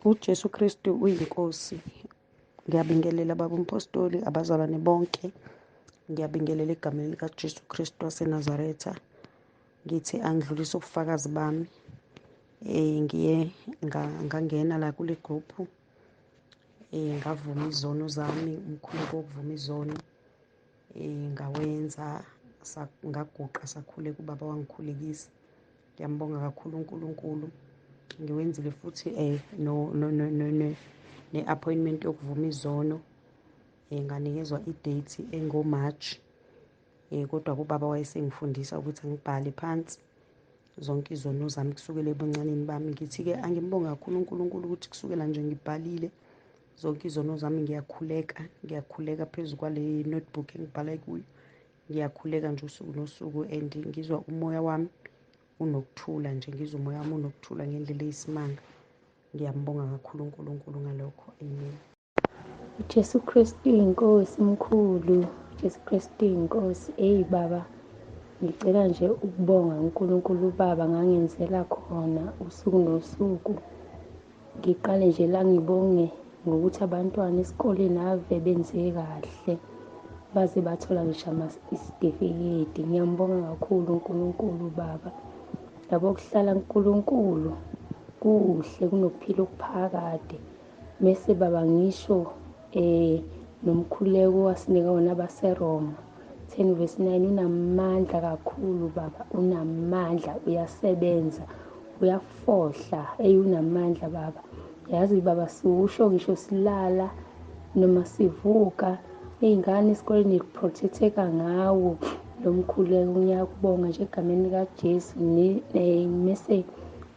uJesu Kristu uyinkosi. Ngiyabingelela baba umpostoli, abazalwane bonke. Ngiyabingelela egameni likaJesu Kristu waseNazaretha. Ngithi angidlulise ubufakazi bami. Ngiye ngangena la kule group. Ngavuma izono zami, umkhuleko wokuvuma izono. Ngawenza, ngaguqa sakhuleka ubaba wangikhulekisa. Ngiyambonga kakhulu uNkulunkulu. Ngiwenzile futhi ne-appointment yokuvuma izono. Nganikezwa i-date engoMarch. Kodwa ubaba wayesengifundisa ukuthi ngibhale phansi zonke izono zami kusukela ebuncaneni bami. Ngithi-ke angimbonga kakhulu uNkulunkulu ukuthi kusukela nje ngibhalile zonke izono zami ngiyakhuleka phezu kwale notebook engibhala kuyo. Ngiyakhuleka nje usuku nosuku and ngizwa umoya wami unokuthula nje, ngizwa umoya wami unokuthula ngendlela eyisimanga. Ngiyambonga kakhulu uNkulunkulu ngalokho. Amen. uJesu Kristu inkosi mkhulu, uJesu Kristu inkosi. Baba, ngicela nje ukubonga uNkulunkulu Baba ngangenzela khona usuku nosuku. Ngiqale nje la ngibonge ngokuthi abantwana esikoleni ave benze kahle, baze bathola ngisho isitifiketi. Ngiyambonga kakhulu uNkulunkulu Baba. Yabo kuhlala uNkulunkulu kuhle kunokuphila okuphakade. Mese Baba ngisho nomkhuleko wasinika wona abaseRoma 10:9 unamandla kakhulu Baba, unamandla, uyasebenza, uyafohla, unamandla Baba. Yazi Baba, siwusho ngisho silala noma sivuka, iy'ngane esikoleni ziprotecteka ngawo lo mkhuleko. Ngiyakubonga nje egameni likaJesu. Mese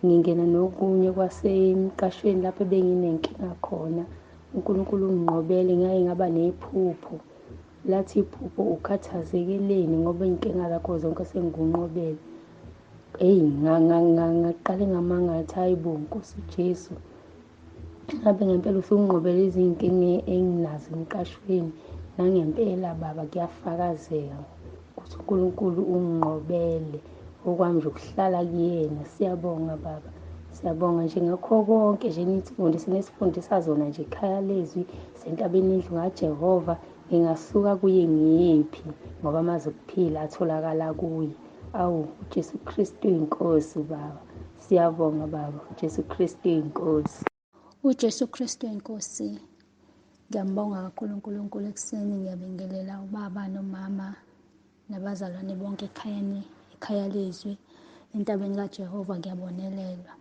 ngingena nokunye kwasemqashweni lapho ebenginenkinga khona. uNkulunkulu unginqobele. Ngake ngaba nephupho, lathi iphupho ukhathazekeleni ngoba iy'nkinga zakho zonke sengikunqobele. Ngaqale ngamanga ngathi hayi bo Nkosi Jesu, ngabe ngempela usunginqobele izinkinga enginazo emqashweni. Nangempela Baba kuyafakazeka ukuthi uNkulunkulu unginqobele. Okwami nje ukuhlala kuyena. Siyabonga Baba, siyabonga nje ngakho konke nje niy'fundise nesifundisa zona nje ekhaya leZwi sentabeni indlu kaJehova. Ngingasuka kuye ngiyephi ngoba amaze ukuphila atholakala kuye. Awu uJesu Kristu inkosi Baba. Siyabonga Baba, uJesu Kristu inkosi. uJesu Kristu inkosi. Ngiyambonga kakhulu uNkulunkulu ekuseni. Ngiyabingelela ubaba nomama nabazalwane bonke ekhaya leZwi entabeni kaJehova. Ngiyabonelelwa.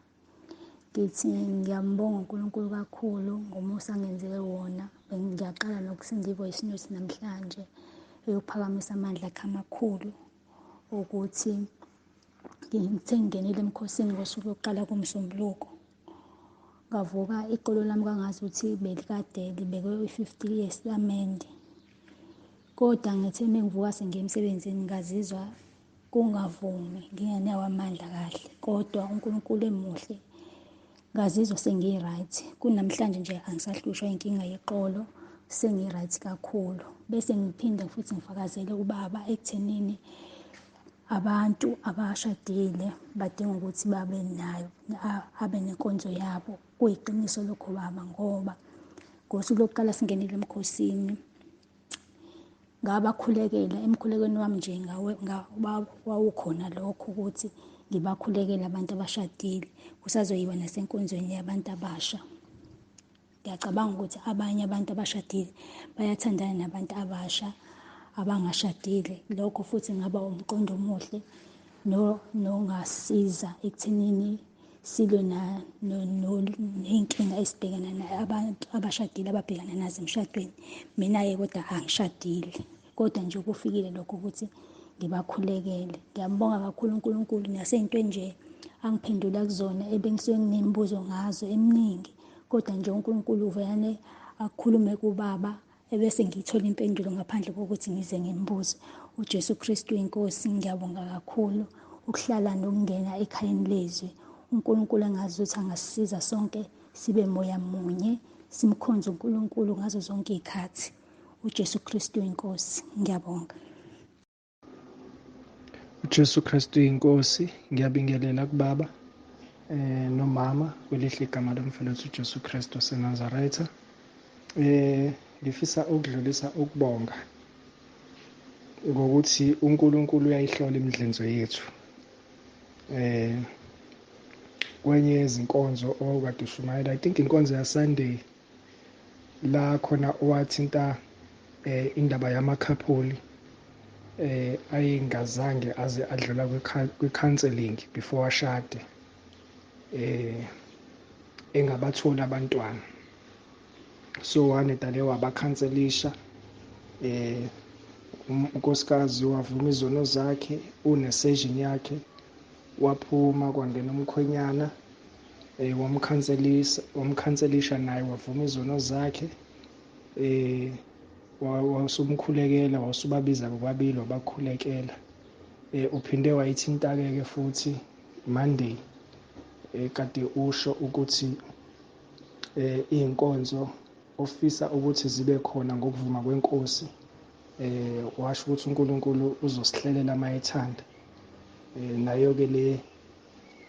Ngithi ngiyambonga uNkulunkulu kakhulu ngomusa angenzele wona. Ngiyaqala nokusenza i-voice note namhlanje eyokuphakamisa amandla akhe amakhulu ukuthi ngithe ngingenile emkhosini ngosuku lokuqala kuMsombuluko. Ngavuka iqolo lami kangazi ukuthi belikade libekwe i-50 years lamende. Kodwa ngithe mengivuka sengiya emsebenzini ngazizwa kungavumi, ngingenawo amandla kahle. Kodwa uNkulunkulu emuhle, ngazizwa sengi-right. Kunamhlanje nje angisahlushwa inkinga yeqolo, sengi-right kakhulu. Bese ngiphinda futhi ngifakazele ubaba ekuthenini abantu abashadile badinga ukuthi abe nenkonzo yabo. Kuyiqiniso lokho baba, ngoba ngosuku lokuqala singenile emkhosini ngabakhulekela. Emkhulekweni wami nje wawukhona lokho ukuthi ngibakhulekele abantu abashadile. Kusazoyiwa nasenkonzweni yabantu abasha. Ngiyacabanga ukuthi abanye abantu abashadile bayathandana nabantu abasha abangashadile. Lokho futhi ngaba umqondo omuhle nongasiza ekuthenini silwe ney'nkinga esibhekana nayo abantu abashadile ababhekana nazo emshadweni. Mina-ke kodwa angishadile, kodwa nje kufikile lokho ukuthi ngibakhulekele. Ngiyambonga kakhulu uNkulunkulu nasey'ntweni nje angiphendula kuzona ebengisuke nginemibuzo ngazo eminingi. Kodwa nje uNkulunkulu uvele akhulume kubaba ebese ngiyithola impendulo ngaphandle kokuthi ngize ngimbuze. uJesu Kristu inkosi. Ngiyabonga kakhulu ukuhlala nokungena ekhayeni leZwi. uNkulunkulu engazi ukuthi angasisiza sonke sibe moya munye, simkhonze uNkulunkulu ngazo zonke iy'khathi. uJesu Kristu inkosi. Ngiyabonga. uJesu Kristu inkosi. Ngiyabingelela kubaba nomama kwelihle igama lomfelethi uJesu Kristu waseNazaretha. Ngifisa ukudlulisa ukubonga ngokuthi uNkulunkulu uyayihlola imidlenzo yethu. Kwenye izinkonzo okade ushumayela, I think inkonzo yaSunday la khona owathinta indaba yamakhapholi ayengazange aze adlula kwi-counseling before ashade, engabatholi abantwana. So wanedale wabakhanselisha, unkosikazi wavuma izono zakhe, unesession yakhe, waphuma kwangena umkhwenyana, wamkhanselisha naye wavuma izono zakhe, wasumkhulekela, wasubabiza bobabili wabakhulekela. Uphinde wayithinta-ke futhi Monday, kade usho ukuthi iy'nkonzo ofisa ukuthi zibe khona ngokuvuma kwenkosi, washo ukuthi uNkulunkulu uzosihlelela uma ethanda. Nayo-ke le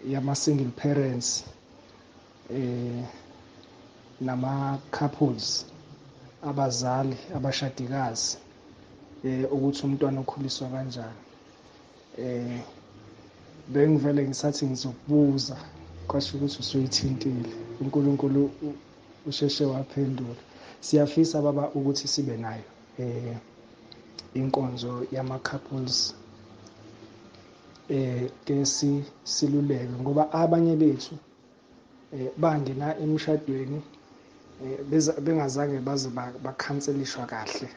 yama-single parents nama-couples, abazali abashadikazi, ukuthi umntwana ukhuliswa kanjani. Bengivele ngisathi ngizokubuza, kwasho ukuthi usuyithintile. uNkulunkulu usheshe waphendula. Siyafisa baba ukuthi sibe nayo inkonzo yama-couples, ke siluleke ngoba abanye bethu bangena emshadweni bengazange baze bakhanselishwa kahle,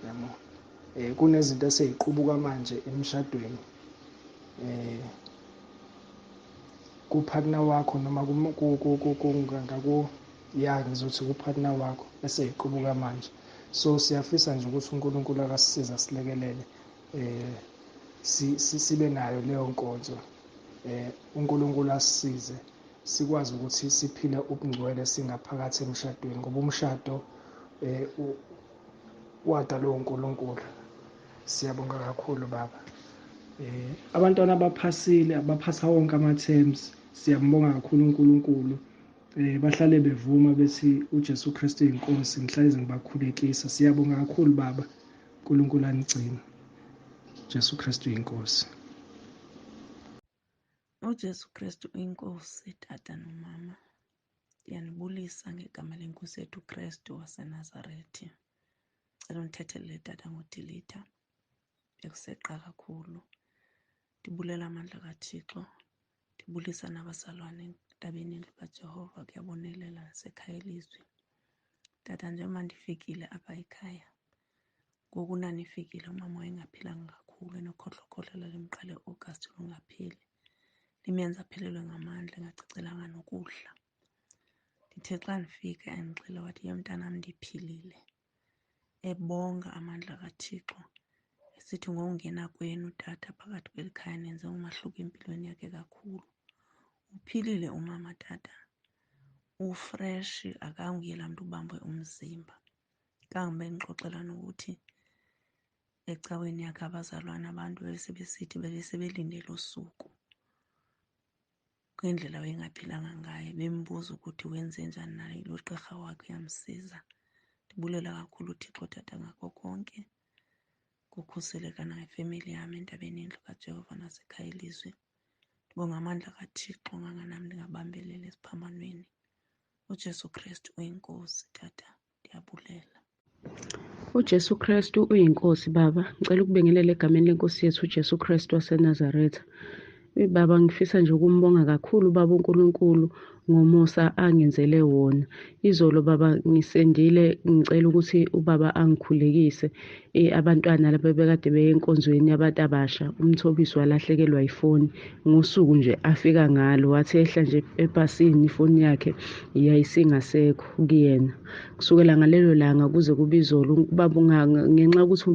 yabo. Kunezinto eseyiqubuka manje emshadweni, kupartner wakho noma ngizothi kupartner wakho eseyiqubuka manje. So siyafisa nje ukuthi uNkulunkulu akasisize asilekelele, sibe nayo leyo nkonzo. uNkulunkulu asisize sikwazi ukuthi siphile ubungcwele singaphakathi emshadweni, ngoba umshado wadalwa uNkulunkulu. Siyabonga kakhulu baba. Abantwana abaphasile, abaphasa wonke ama-terms, siyambonga kakhulu uNkulunkulu. Bahlale bevuma bethi uJesu Kristu inkosi, ngihlale ngibakhulekisa. Siyabonga kakhulu baba, uNkulunkulu anigcine. Jesu Kristu inkosi. uJesu Kristu inkosi, tata nomama. Ndiyanibulisa ngegama lenkosi yethu Kristu waseNazaretha. Cela undithethelele tata ngoDilitha, bekuseqa kakhulu. Ndibulela amandla kaThixo, ndibulisa nabazalwane entabeni endlu kaJehova, kuyabonelela nasekhaya leZwi. Tata, njengoba ndifikile apha ekhaya, ngoku nanifikile umama wayengaphilanga kakhulu, enokhohlokhohlela limqale August lungapheli. Limenza aphelelwe ngamandla, engacacelanga nokudla. Ndithe xa ndifika andixela wathi, ye mntanam ndiphilile. Ebonga amandla kaThixo, esithi ngokungena kwenu tata phakathi kweli khaya nenze umahluko empilweni yakhe kakhulu. Uphilile umama tata, ufresh, akanguye laa mntu ubambwe umzimba. Kangobe ngixoxela nokuthi ecaweni yakhe abazalwane abantu besebesithi belesebelindele usuku kwindlela wayengaphilanga ngayo, bembuza ukuthi wenze njani naye, lo gqirha wakhe uyamsiza. Ndibulela kakhulu uThixo tata ngako konke, kukhuseleka nangefemeli yami entabeni endlu kaJehova nasekhaya leZwi. Ndibonga amandla kaThixo, nganganam ndingabambelela esiphambanweni. uJesu Kristu uyinkosi tata, ndiyabulela. uJesu Kristu uyinkosi baba. Ngicela ukubingelela egameni lenkosi yethu uJesu Kristu waseNazaretha. Baba, ngifisa nje ukumbonga kakhulu baba uNkulunkulu ngomusa angenzele wona. Izolo baba ngisendile, ngicela ukuthi ubaba angikhulekise abantwana laba bekade beye enkonzweni yabantu abasha. Umthobisi walahlekelwa ifoni ngosuku nje afika ngalo, wathi ehla nje ebhasini ifoni yakhe yayisingasekho kuyena. Kusukela ngalelo langa kuze kube izolo, ubaba ngenxa yokuthi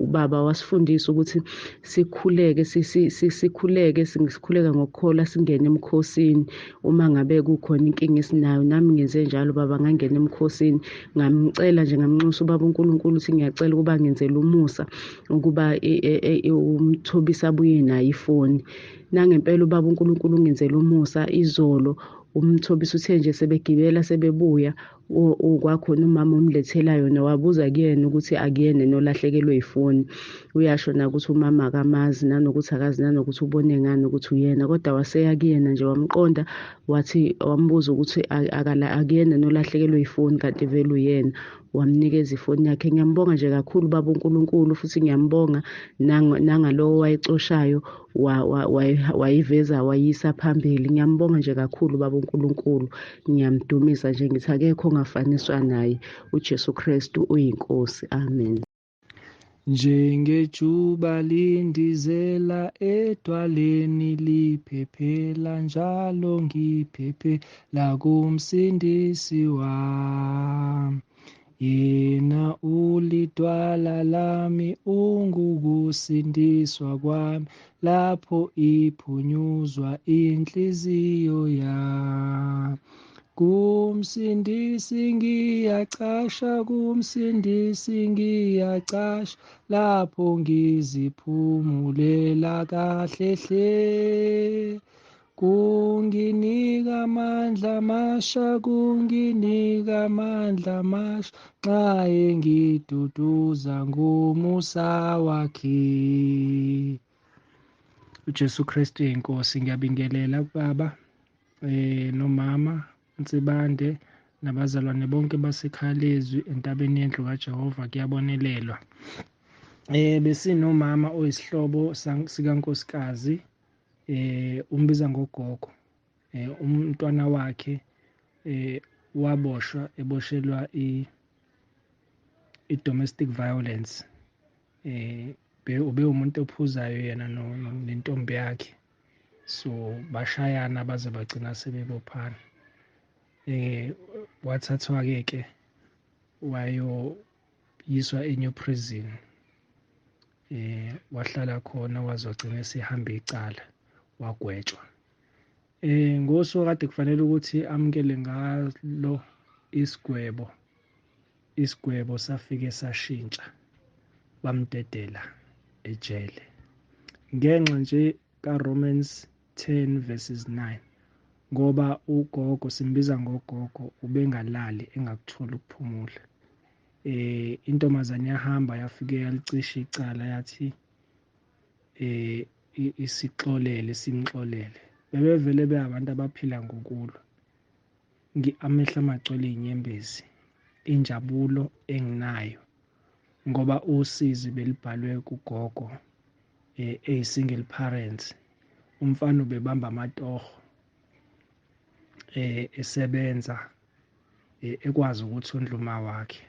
ubaba wasifundisa ukuthi sikhuleke, sikhuleka ngokukholwa, singene emkhosini uma ngabe kukhona inkinga esinayo. Nami ngenze njalo, baba, ngangena emkhosini ngamcela nje, ngamnxusa ubaba uNkulunkulu ukuthi ngiyacela ukuba ngenzele umusa ukuba umthobisi abuye nayo ifoni. Nangempela ubaba uNkulunkulu ungenzele umusa. Izolo umthobisi uthe nje sebegibela sebebuya, kwakhona umama omlethela yona, wabuza kuyena ukuthi akuyena nolahlekelwe ifoni. Uyasho ukuthi umama akamazi, nanokuthi akazi, nanokuthi ubone ngani ukuthi uyena, kodwa waseya kuyena nje wamqonda, wathi wambuza ukuthi akuyena nolahlekelwe ifoni, kanti vele uyena. Wamnikeza ifoni yakhe. Ngiyambonga nje kakhulu baba uNkulunkulu, futhi ngiyambonga nangalowo wayicoshayo, wayiveza wayisa phambili. Ngiyambonga nje kakhulu baba uNkulunkulu, ngiyamdumisa nje ngithi akekho ongafaniswa naye. uJesu Kristu uyinkosi. Amen. Njengejuba lindizela edwaleni liphephela, njalo ngiphephela kumsindisi wami. Yena ulidwala lami, ungukusindiswa kwami, lapho iphunyuzwa inhliziyo yami. Kumsindisi ngiyacasha, kumsindisi ngiyacasha, lapho ngiziphumulela kahle hle. Kunginika amandla amasha, kunginika amandla amasha, nxa engiduduza ngumusa wakhe. uJesu Kristu yinkosi. Ngiyabingelela baba nomama uNsibande nabazalwane bonke basekhaya leZwi entabeni yendlu kaJehova. Kuyabonelelwa. Besinomama oyisihlobo sikankosikazi, umbiza ngogogo. Umntwana wakhe waboshwa, eboshelwa i-domestic violence. Ube umuntu ophuzayo yena nentombi yakhe, so bashayana baze bagcina sebebophana. Wathathwa-ke wayoyiswa eNew Prison, wahlala khona waze wagcina esehamba icala, wagwetshwa. Ngosuku kade kufanele ukuthi amukele ngalo isigwebo safike sashintsha, bamdedela ejele ngenxa nje kaRomans 10:9, ngoba ugogo, simbiza ngogogo, ubengalali engakutholi ukuphumula. Intombazane yahamba yafike yalicisha icala, yathi simxolele. Bebevele beyabantu abaphila ngokulwa. Amehlo amagcwele inyembezi, injabulo enginayo ngoba usizi belibhalwe kugogo, single parents. Umfana ubebamba amatoho, esebenza, ekwazi ukuthi ondle uma wakhe,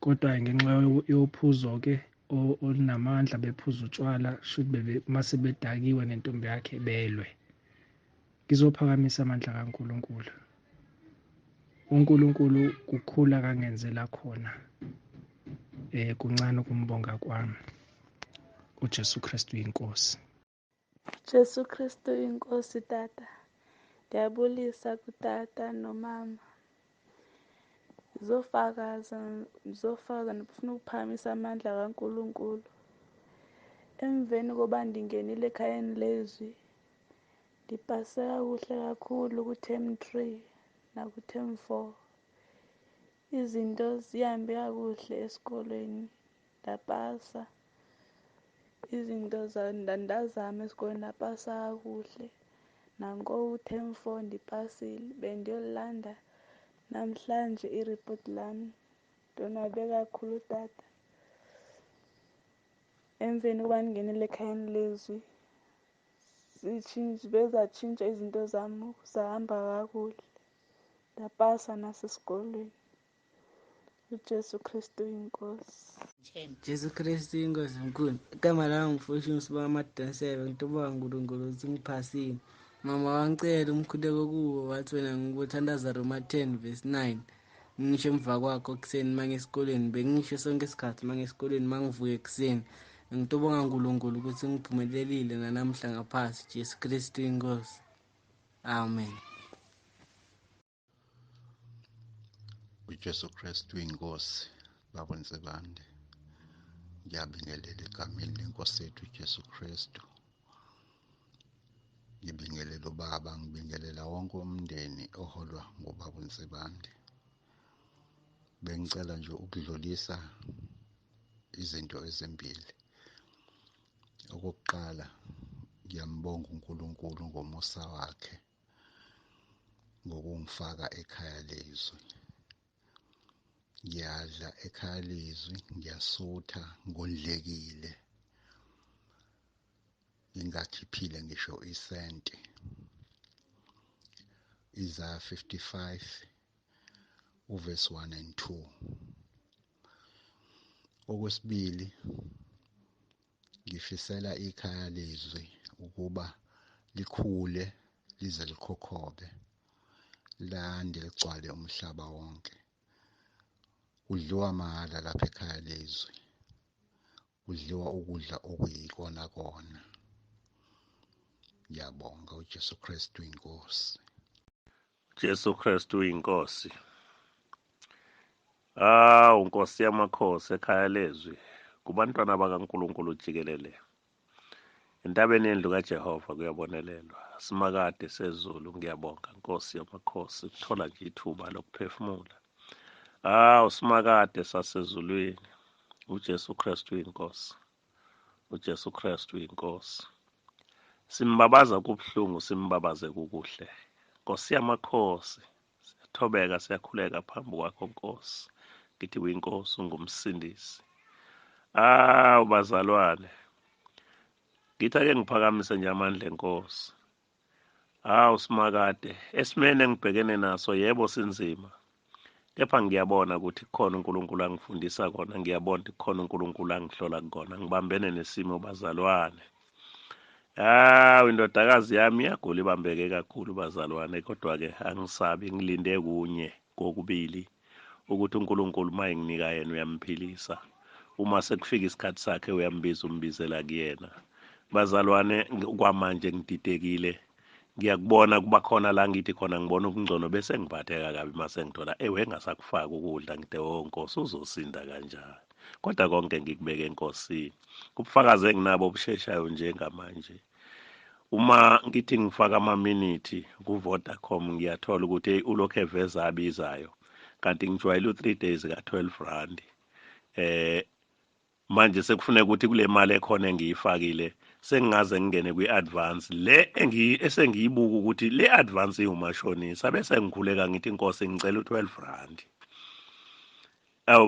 kodwa ngenxa yophuzo-ke olunamandla, bephuza utshwala, shuthi mase bedakiwe nentombi yakhe belwe. Ngizophakamisa amandla kaNkulunkulu. uNkulunkulu kukhula kangenzela khona, kuncane ukumbonga kwami. uJesu Kristu yinkosi. Jesu Kristu inkosi. Tata, ndiyabulisa kutata nomama. Ngizofakaza ndifuna ukuphakamisa amandla kaNkulunkulu. Emveni koba ndingenile ekhayeni leZwi, ndipase kakuhle kakhulu ku-term 3 naku-term 4. Izinto zihambe kakuhle esikolweni, ndapasa. Izinto ndazama esikolweni, ndapasa kakuhle. Nanko u-term 4 ndipasile. Bendiyolanda namhlanje iripoti lami. Ndonwabe kakhulu tata. Emveni koba ndingenile ekhayeni leZwi, bezatshintsha izinto zami, zahamba kakuhle. Ndapasa nasesikolweni. uJesu Kristu inkosi. Jesu Kristu inkosi mkhulu. Igama lami ngifosha Sibonga Madansebe, ngitoba kaNkulunkulu ukuthi ngiphasile. Mama wangicela umkhuleko kuwo, wathi wena ngikuthandaza Roma 10:9. Ngisho emva kwakho ekuseni mangesikoleni, bengisho sonke isikhathi mangesikoleni, mangivuka ekuseni. Ngitoba kaNkulunkulu ukuthi ngiphumelelile nanamhla ngaphasi. Jesu Kristu inkosi. Amen. uJesu Kristu inkosi babonsebande. Ngiyabingelela egameni lenkosi yethu uJesu Kristu. Ngibingelela ubaba, ngibingelela wonke umndeni oholwa ngubaba uNsibande. Bengicela nje ukudlulisa izinto ezimbili. Okokuqala, ngiyambonga uNkulunkulu ngomusa wakhe ngokungifaka ekhaya leZwi. Ngiyadla ekhaya leZwi, ngiyasutha, ngondlekile, ngingakhiphile ngisho isenti. Isaiah 55 uverse 1 and 2. Okwesibili, ngifisela ikhaya leZwi ukuba likhule lize likhokhobe, lande ligcwale umhlaba wonke. Kudliwa mahhala lapha ekhaya leZwi, kudliwa ukudla okuyikona kona. Ngiyabonga uJesu Kristu inkosi. Jesu Kristu inkosi. Unkosi yamakhosi ekhaya leZwi kubantwana bakaNkulunkulu jikelele. Entabeni yendlu kaJehova kuyabonelelwa. Simakade sezulu ngiyabonga Nkosi yamakhosi ukuthola nje ithuba lokuphefumula. Usimakade sasezulwini. uJesu Kristu inkosi. uJesu Kristu inkosi. Simbabaza kubuhlungu, simbabaze kukuhle. Nkosi yamakhosi, siyathobeka, siyakhuleka phambi kwakho Nkosi. Ngithi uyinkosi, ungumsindisi. Bazalwane, ngithi ake ngiphakamise nje amandla enkosi. Usimakade esimene engibhekene naso, yebo sinzima, kepha ngiyabona ukuthi kukhona uNkulunkulu angifundisa kona. Ngiyabona ukuthi kukhona uNkulunkulu angihlola kona. Ngibambene nesimo bazalwane. Indodakazi yami iyagula, ibambeke kakhulu bazalwane, kodwa-ke angisabi, ngilinde kunye kokubili ukuthi uNkulunkulu uma enginika yena uyamphilisa. Uma sekufika isikhathi sakhe uyambiza, umbizela kuyena. Bazalwane, kwamanje ngididekile. Ngiyakubona kuba khona la ngithi khona ngibona ubungcono bese ngiphatheka kabi mase ngithola engasakufaka ukudla. Ngide Nkosi uzosinda kanjani? Kodwa konke ngikubeke enkosini. Ubufakazi enginabo obusheshayo njengamanje. Uma ngithi ngifaka amaminithi ku-Vodacom ngiyathola ukuthi ulokhu eveza abizayo, kanti ngijwayele u-3 days ka-R12. Manje sekufuneka ukuthi kule mali ekhona engiyifakile sengingaze ngingene kwi-advance le esengiyibuka ukuthi le advance iwumashonisa, bese ngikhuleka ngithi Nkosi ngicela u-R12.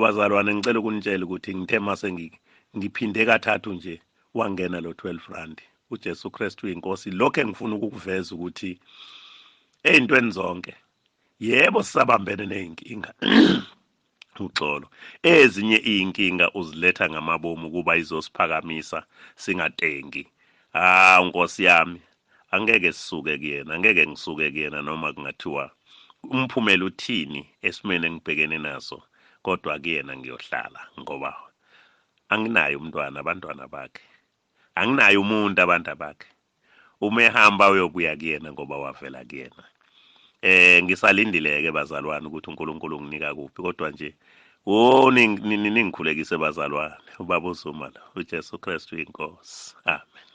Bazalwane, ngicela ukunitshela ukuthi ngithe mase ngiphinde kathathu nje wangena lo R12. uJesu Kristu inkosi. Lokho engifuna ukukuveza ukuthi ey'ntweni zonke, yebo sisabambene ney'nkinga uxolo. Ezinye iy'nkinga uziletha ngamabomu ukuba izosiphakamisa singatengi. Nkosi yami, angeke sisuke kuyena, angeke ngisuke kuyena noma kungathiwa umphumela uthini esimene engibhekene naso, kodwa kuyena ngiyohlala ngoba anginayo umntwana, abantwana bakhe. Anginayo umuntu, abantu bakhe. Uma ehamba uyobuya kuyena ngoba wavela kuyena. Ngisalindile-ke bazalwane ukuthi uNkulunkulu unginika kuphi, kodwa nje ningikhulekise bazalwane. Ubaba uZuma lo, uJesu Kristu inkosi. Amen.